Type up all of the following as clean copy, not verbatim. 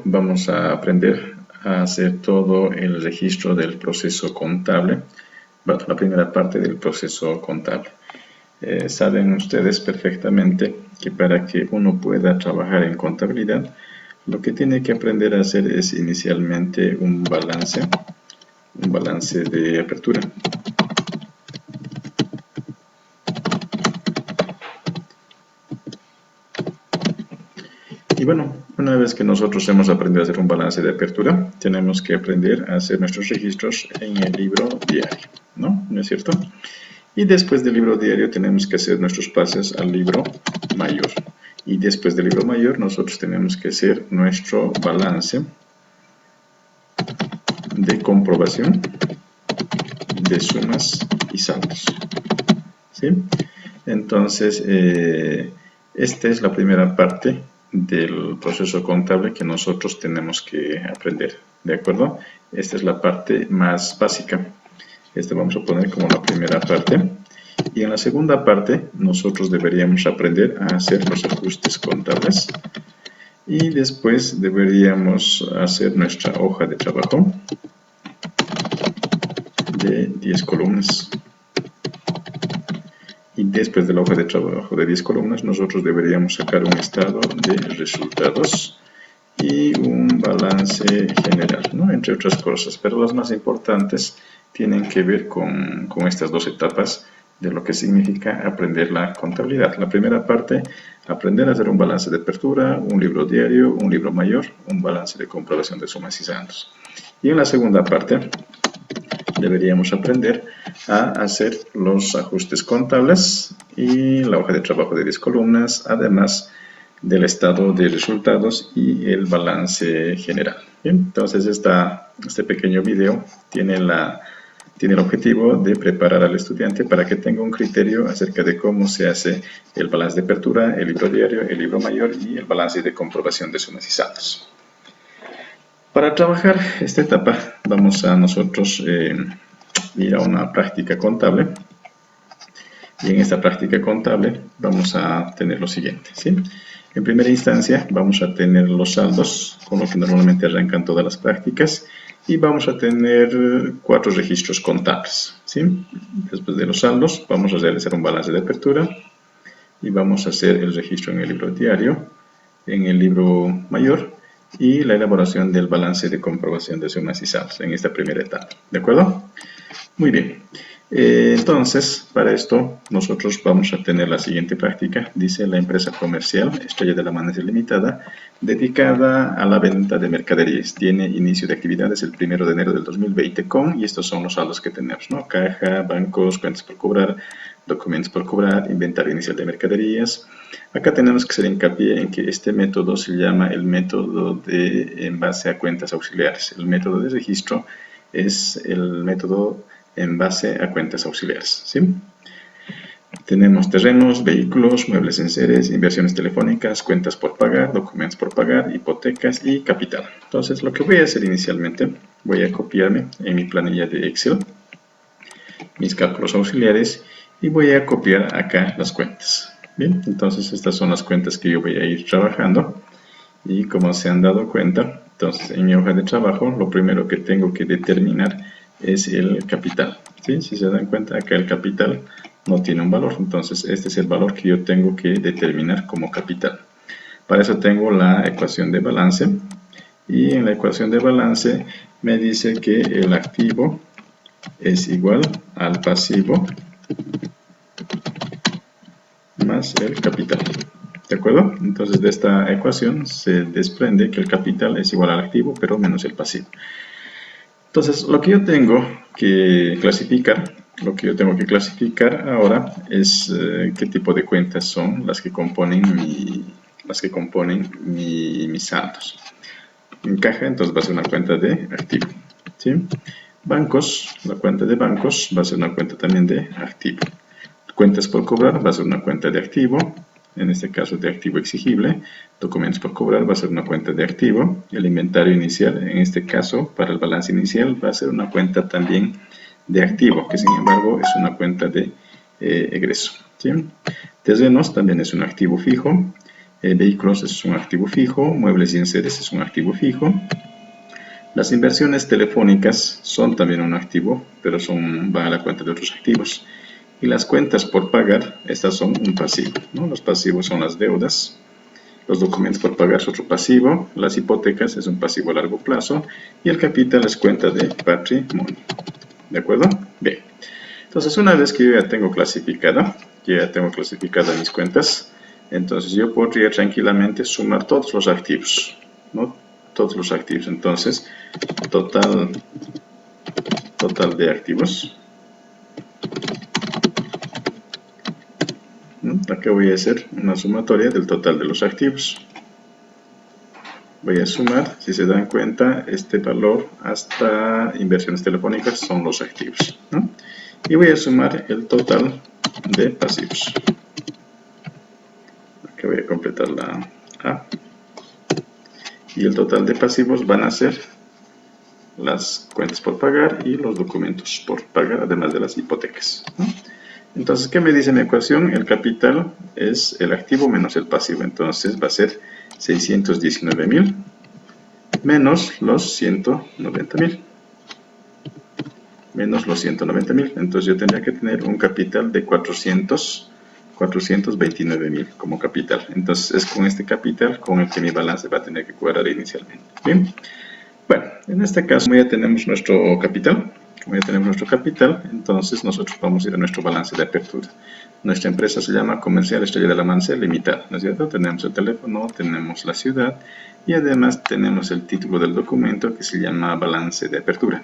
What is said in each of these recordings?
vamos a aprender a hacer todo el registro del proceso contable, bueno, la primera parte del proceso contable. Saben ustedes perfectamente que para que uno pueda trabajar en contabilidad, lo que tiene que aprender a hacer es inicialmente un balance de apertura. Y bueno, una vez que nosotros hemos aprendido a hacer un balance de apertura, tenemos que aprender a hacer nuestros registros en el libro diario, ¿no? ¿No es cierto? Y después del libro diario tenemos que hacer nuestros pases al libro mayor. Y después del libro mayor nosotros tenemos que hacer nuestro balance de comprobación de sumas y saldos, ¿sí? Entonces, esta es la primera parte del proceso contable que nosotros tenemos que aprender, ¿de acuerdo? Esta es la parte más básica. Esta vamos a poner como la primera parte. Y en la segunda parte nosotros deberíamos aprender a hacer los ajustes contables. Y después deberíamos hacer nuestra hoja de trabajo de 10 columnas. Y después de la hoja de trabajo de 10 columnas, nosotros deberíamos sacar un estado de resultados y un balance general, ¿no? Entre otras cosas. Pero las más importantes tienen que ver con estas dos etapas de lo que significa aprender la contabilidad. La primera parte, aprender a hacer un balance de apertura, un libro diario, un libro mayor, un balance de comprobación de sumas y saldos. Y en la segunda parte, deberíamos aprender a hacer los ajustes contables y la hoja de trabajo de 10 columnas, además del estado de resultados y el balance general. Bien, entonces este pequeño video tiene el objetivo de preparar al estudiante para que tenga un criterio acerca de cómo se hace el balance de apertura, el libro diario, el libro mayor y el balance de comprobación de sumas y saldos. Para trabajar esta etapa vamos a nosotros ir a una práctica contable, y en esta práctica contable vamos a tener lo siguiente, ¿sí? En primera instancia vamos a tener los saldos, con lo que normalmente arrancan todas las prácticas, y vamos a tener 4 registros contables, ¿sí? Después de los saldos vamos a realizar un balance de apertura y vamos a hacer el registro en el libro diario, en el libro mayor, y la elaboración del balance de comprobación de sumas y saldos en esta primera etapa, ¿de acuerdo? Muy bien. Entonces, para esto, nosotros vamos a tener la siguiente práctica. Dice: la empresa comercial Estrella del Amanecer Limitada, dedicada a la venta de mercaderías, tiene inicio de actividades el 1 de enero del 2020 con, y estos son los saldos que tenemos, ¿no? Caja, bancos, cuentas por cobrar, documentos por cobrar, inventario inicial de mercaderías. Acá tenemos que hacer hincapié en que este método se llama el método de en base a cuentas auxiliares. El método de registro es el método en base a cuentas auxiliares, ¿sí? Tenemos terrenos, vehículos, muebles en series, inversiones telefónicas, cuentas por pagar, documentos por pagar, hipotecas y capital. Entonces, lo que voy a hacer inicialmente, voy a copiarme en mi planilla de Excel mis cálculos auxiliares y voy a copiar acá las cuentas. Bien, entonces estas son las cuentas que yo voy a ir trabajando, y como se han dado cuenta, entonces en mi hoja de trabajo lo primero que tengo que determinar es el capital, ¿sí? Si se dan cuenta, acá el capital no tiene un valor, entonces este es el valor que yo tengo que determinar como capital. Para eso tengo la ecuación de balance, y en la ecuación de balance me dice que el activo es igual al pasivo más el capital, ¿de acuerdo? Entonces de esta ecuación se desprende que el capital es igual al activo, pero menos el pasivo. Entonces, lo que yo tengo que clasificar ahora es qué tipo de cuentas son las que componen mis saldos. En caja, entonces va a ser una cuenta de activo, ¿sí? Bancos, la cuenta de bancos va a ser una cuenta también de activo. Cuentas por cobrar va a ser una cuenta de activo, en este caso de activo exigible. Documentos por cobrar va a ser una cuenta de activo. El inventario inicial, en este caso, para el balance inicial, va a ser una cuenta también de activo, que sin embargo es una cuenta de egreso, ¿sí? Terrenos también es un activo fijo. Vehículos es un activo fijo, muebles y enseres es un activo fijo. Las inversiones telefónicas son también un activo, pero van a la cuenta de otros activos. Y las cuentas por pagar, estas son un pasivo, ¿no? Los pasivos son las deudas. Los documentos por pagar es otro pasivo. Las hipotecas es un pasivo a largo plazo. Y el capital es cuenta de patrimonio. ¿De acuerdo? Bien. Entonces, una vez que yo ya tengo clasificadas mis cuentas, entonces yo podría tranquilamente sumar todos los activos, ¿no? Todos los activos. Entonces, total de activos. Acá voy a hacer una sumatoria del total de los activos. Voy a sumar, si se dan cuenta, este valor hasta inversiones telefónicas son los activos, ¿no? Y voy a sumar el total de pasivos. Acá voy a completar la A. Y el total de pasivos van a ser las cuentas por pagar y los documentos por pagar, además de las hipotecas, ¿no? Entonces, ¿qué me dice mi ecuación? El capital es el activo menos el pasivo. Entonces, va a ser 619.000 menos los 190.000. Menos los 190.000. Entonces, yo tendría que tener un capital de 429.000 como capital. Entonces, es con este capital con el que mi balance va a tener que cuadrar inicialmente. Bien. Bueno, en este caso, como ya tenemos nuestro capital, entonces nosotros vamos a ir a nuestro balance de apertura. Nuestra empresa se llama Comercial Estrella de la Manse Limitada, ¿no es cierto? Tenemos el teléfono, tenemos la ciudad y además tenemos el título del documento que se llama balance de apertura.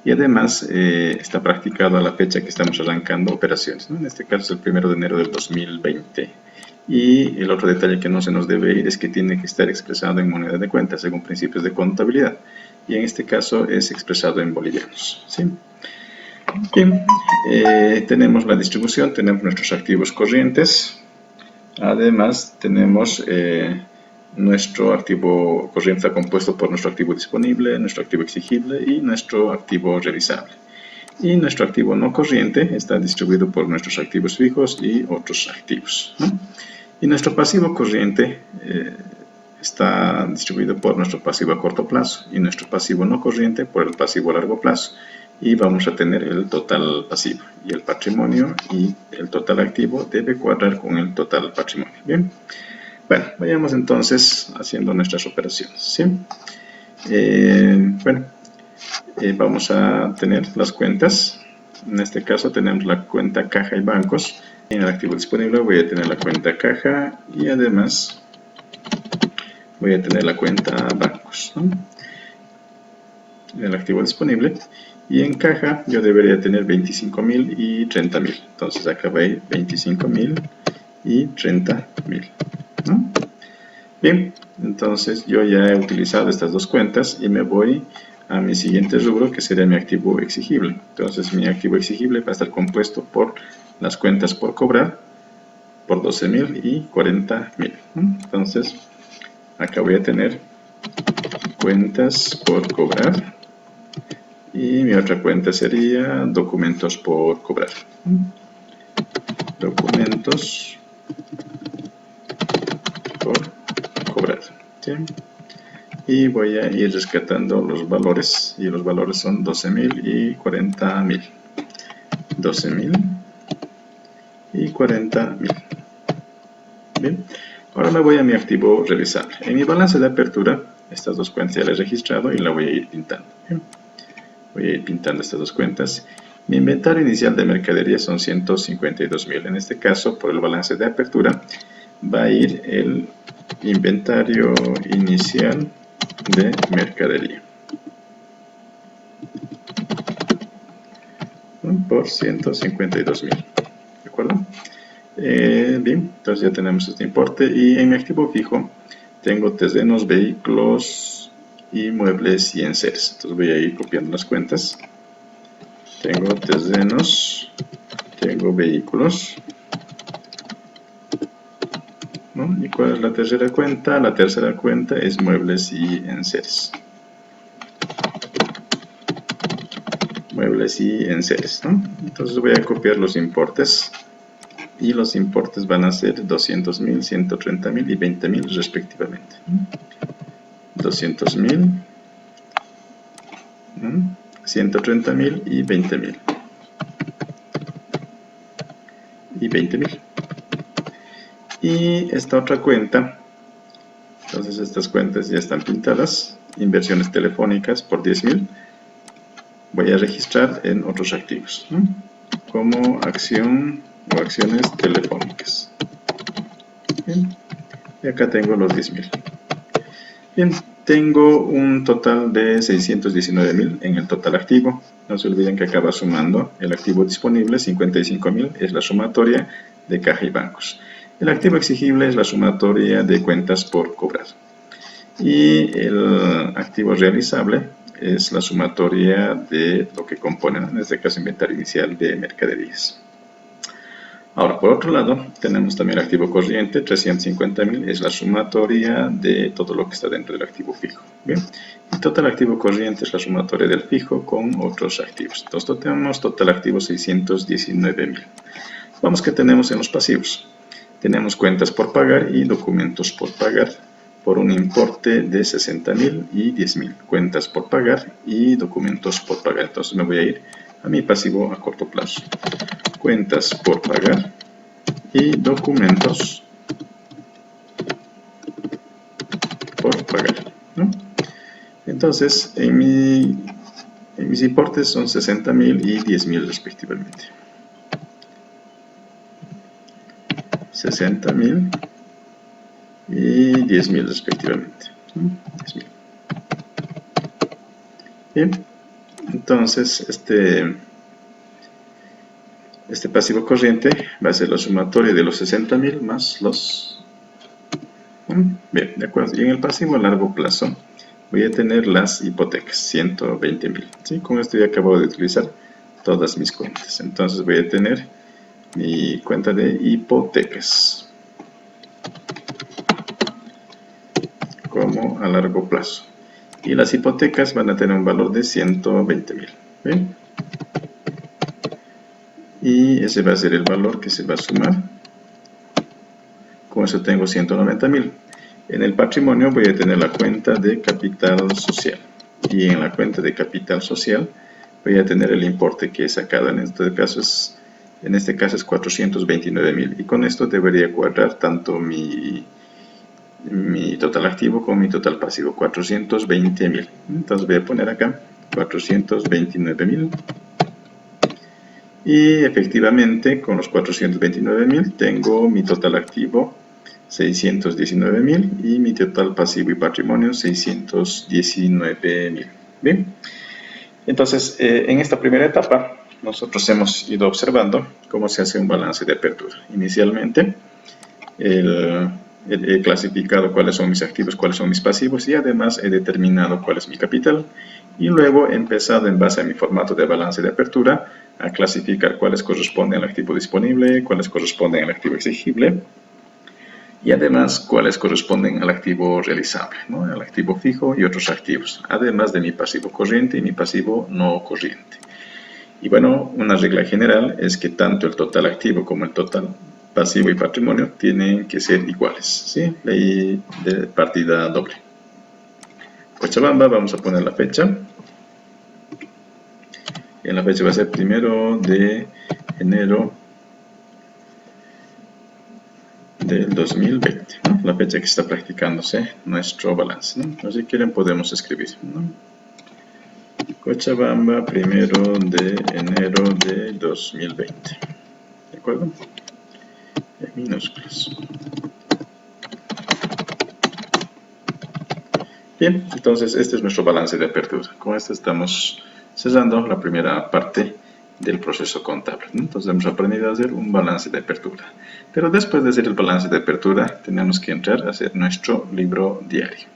Y además está practicado a la fecha que estamos arrancando operaciones, ¿no? En este caso es el 1 de enero del 2020. Y el otro detalle que no se nos debe ir es que tiene que estar expresado en moneda de cuenta según principios de contabilidad. Y en este caso es expresado en bolivianos, ¿sí? Bien, tenemos la distribución, tenemos nuestros activos corrientes. Además tenemos nuestro activo corriente compuesto por nuestro activo disponible, nuestro activo exigible y nuestro activo revisable. Y nuestro activo no corriente está distribuido por nuestros activos fijos y otros activos, ¿no? Y nuestro pasivo corriente está distribuido por nuestro pasivo a corto plazo y nuestro pasivo no corriente por el pasivo a largo plazo. Y vamos a tener el total pasivo y el patrimonio, y el total activo debe cuadrar con el total patrimonio. Bien, bueno, vayamos entonces haciendo nuestras operaciones, ¿sí? Vamos a tener las cuentas. En este caso tenemos la cuenta caja y bancos. En el activo disponible voy a tener la cuenta caja y además voy a tener la cuenta bancos, ¿no? En el activo disponible. Y en caja yo debería tener 25.000 y 30.000. Entonces acá va a ir 25.000 y 30.000, ¿no? Bien, entonces yo ya he utilizado estas dos cuentas y me voy a mi siguiente rubro, que sería mi activo exigible. Entonces mi activo exigible va a estar compuesto por las cuentas por cobrar, por 12.000 y 40.000, ¿no? Entonces acá voy a tener cuentas por cobrar y mi otra cuenta sería documentos por cobrar. Documentos por cobrar, ¿sí? Y voy a ir rescatando los valores, y los valores son 12.000 y 40.000. 12.000 y 40.000. Bien, ahora me voy a mi activo revisable. En mi balance de apertura, estas dos cuentas ya las he registrado y la voy a ir pintando. Bien, voy a ir pintando estas dos cuentas. Mi inventario inicial de mercadería son 152.000. En este caso, por el balance de apertura, va a ir el inventario inicial de mercadería por 152.000. ¿De acuerdo? Bien, entonces ya tenemos este importe. Y en mi activo fijo tengo terrenos, vehículos, inmuebles y enseres. Entonces voy a ir copiando las cuentas. Tengo terrenos, tengo vehículos, ¿no? ¿Y cuál es la tercera cuenta? La tercera cuenta es muebles y enseres. Muebles y enseres, ¿no? Entonces voy a copiar los importes y los importes van a ser 200.000, 130.000 y 20.000 respectivamente. 200.000, 130.000 y 20.000. Y 20.000. Y esta otra cuenta, entonces estas cuentas ya están pintadas, inversiones telefónicas por 10.000, voy a registrar en otros activos, ¿no? Como acción o acciones telefónicas. Bien. Y acá tengo los 10.000. Bien, tengo un total de 619.000 en el total activo. No se olviden que acaba sumando el activo disponible, 55.000, es la sumatoria de caja y bancos. El activo exigible es la sumatoria de cuentas por cobrar. Y el activo realizable es la sumatoria de lo que componen, en este caso, inventario inicial de mercaderías. Ahora, por otro lado, tenemos también el activo corriente, 350.000, es la sumatoria de todo lo que está dentro del activo fijo. Bien, y total activo corriente es la sumatoria del fijo con otros activos. Entonces, tenemos total activo 619.000. Vamos, ¿qué tenemos en los pasivos? Tenemos cuentas por pagar y documentos por pagar por un importe de 60.000 y 10.000. Cuentas por pagar y documentos por pagar. Entonces, me voy a ir a mi pasivo a corto plazo. Cuentas por pagar y documentos por pagar, ¿no? Entonces, en mis importes son 60.000 y 10.000 respectivamente. 60.000 y 10.000 respectivamente. 10.000. Bien, entonces este pasivo corriente va a ser la sumatoria de los 60.000 más los... Bien, de acuerdo. Y en el pasivo a largo plazo voy a tener las hipotecas, 120.000. ¿Sí? Con esto ya acabo de utilizar todas mis cuentas. Entonces voy a tener mi cuenta de hipotecas como a largo plazo. Y las hipotecas van a tener un valor de 120.000. ¿Bien? Y ese va a ser el valor que se va a sumar. Con eso tengo 190.000. En el patrimonio voy a tener la cuenta de capital social. Y en la cuenta de capital social voy a tener el importe que he sacado. En este caso es 429.000. Y con esto debería cuadrar tanto mi total activo como mi total pasivo. 420.000. Entonces voy a poner acá 429.000. Y efectivamente, con los 429.000 tengo mi total activo 619.000 y mi total pasivo y patrimonio 619.000. Bien, entonces en esta primera etapa nosotros hemos ido observando cómo se hace un balance de apertura. Inicialmente he clasificado cuáles son mis activos, cuáles son mis pasivos y además he determinado cuál es mi capital. Y luego he empezado en base a mi formato de balance de apertura a clasificar cuáles corresponden al activo disponible, cuáles corresponden al activo exigible y además cuáles corresponden al activo realizable, ¿no? Al activo fijo y otros activos, además de mi pasivo corriente y mi pasivo no corriente. Y bueno, una regla general es que tanto el total activo como el total pasivo y patrimonio tienen que ser iguales, ¿sí? Ley de partida doble. Cochabamba, vamos a poner la fecha. Y en la fecha va a ser 1 de enero del 2020, ¿no? La fecha que está practicándose nuestro balance, ¿no? Si quieren podemos escribir, ¿no? Cochabamba, 1 de enero de 2020. ¿De acuerdo? En minúsculas. Bien, entonces este es nuestro balance de apertura. Con esto estamos cerrando la primera parte del proceso contable, ¿no? Entonces hemos aprendido a hacer un balance de apertura. Pero después de hacer el balance de apertura, tenemos que entrar a hacer nuestro libro diario.